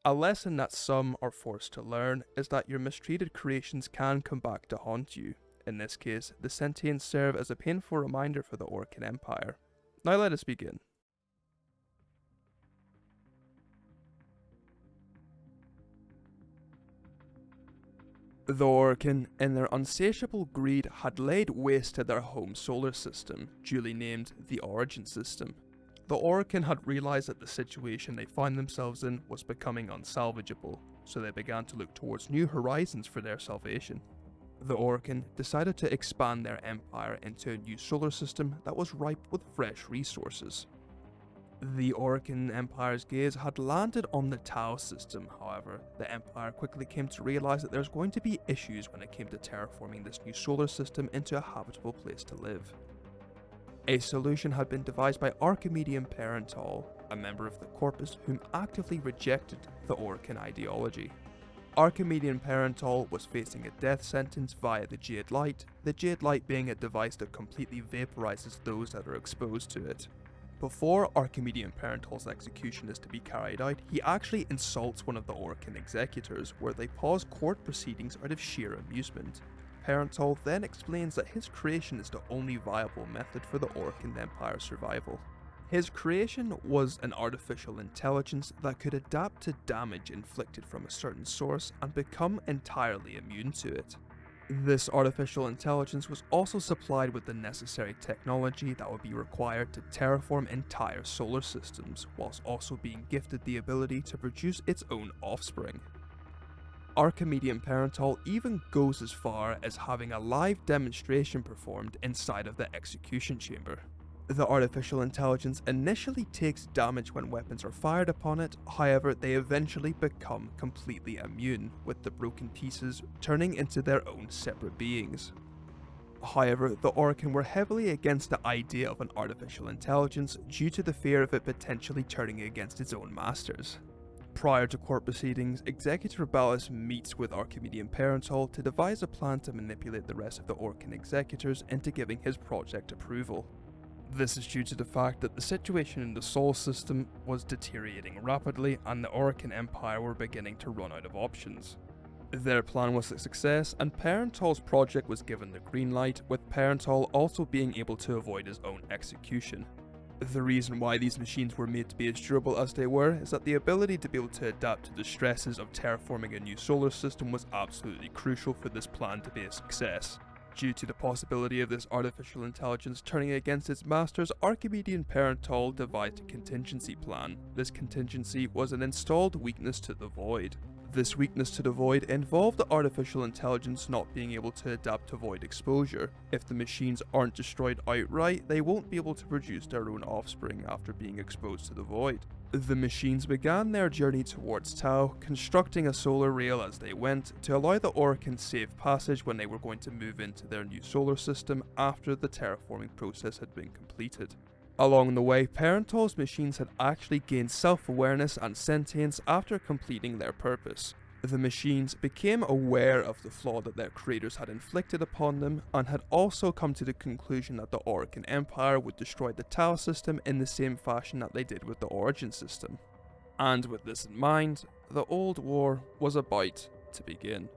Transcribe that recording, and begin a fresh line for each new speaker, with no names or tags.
A lesson that some are forced to learn is that your mistreated creations can come back to haunt you. In this case, the Sentients serve as a painful reminder for the Orcan Empire. Now let us begin. The Orcan, in their unsatiable greed, had laid waste to their home solar system, duly named the Origin System. The Orcan had realised that the situation they found themselves in was becoming unsalvageable, so they began to look towards new horizons for their salvation. The Orcan decided to expand their empire into a new solar system that was ripe with fresh resources. The Orcan Empire's gaze had landed on the Tau system, however, the Empire quickly came to realise that there was going to be issues when it came to terraforming this new solar system into a habitable place to live. A solution had been devised by Archimedean Parental, a member of the Corpus whom actively rejected the Orcan ideology. Archimedean Parental was facing a death sentence via the Jade Light being a device that completely vaporizes those that are exposed to it. Before Archimedean Parental's execution is to be carried out, he actually insults one of the Orcan executors, where they pause court proceedings out of sheer amusement. Parental then explains that his creation is the only viable method for the Orcan Empire's survival. His creation was an artificial intelligence that could adapt to damage inflicted from a certain source and become entirely immune to it. This artificial intelligence was also supplied with the necessary technology that would be required to terraform entire solar systems, whilst also being gifted the ability to produce its own offspring. Archimedean Parental even goes as far as having a live demonstration performed inside of the execution chamber. The artificial intelligence initially takes damage when weapons are fired upon it, however they eventually become completely immune, with the broken pieces turning into their own separate beings. However, the Orcan were heavily against the idea of an artificial intelligence due to the fear of it potentially turning against its own masters. Prior to court proceedings, Executor Ballast meets with Archimedean Parental to devise a plan to manipulate the rest of the Orcan executors into giving his project approval. This is due to the fact that the situation in the Sol system was deteriorating rapidly and the Orcan Empire were beginning to run out of options. Their plan was a success and Parental's project was given the green light, with Parental also being able to avoid his own execution. The reason why these machines were made to be as durable as they were is that the ability to be able to adapt to the stresses of terraforming a new solar system was absolutely crucial for this plan to be a success. Due to the possibility of this artificial intelligence turning against its masters, Archimedean Parental devised a contingency plan. This contingency was an installed weakness to the Void. This weakness to the Void involved the artificial intelligence not being able to adapt to Void exposure. If the machines aren't destroyed outright, they won't be able to produce their own offspring after being exposed to the Void. The machines began their journey towards Tau, constructing a solar rail as they went to allow the Orcan safe passage when they were going to move into their new solar system after the terraforming process had been completed. Along the way, Parental's machines had actually gained self-awareness and sentience after completing their purpose. The machines became aware of the flaw that their creators had inflicted upon them, and had also come to the conclusion that the Orcan Empire would destroy the Tau system in the same fashion that they did with the Origin system. And with this in mind, the Old War was about to begin.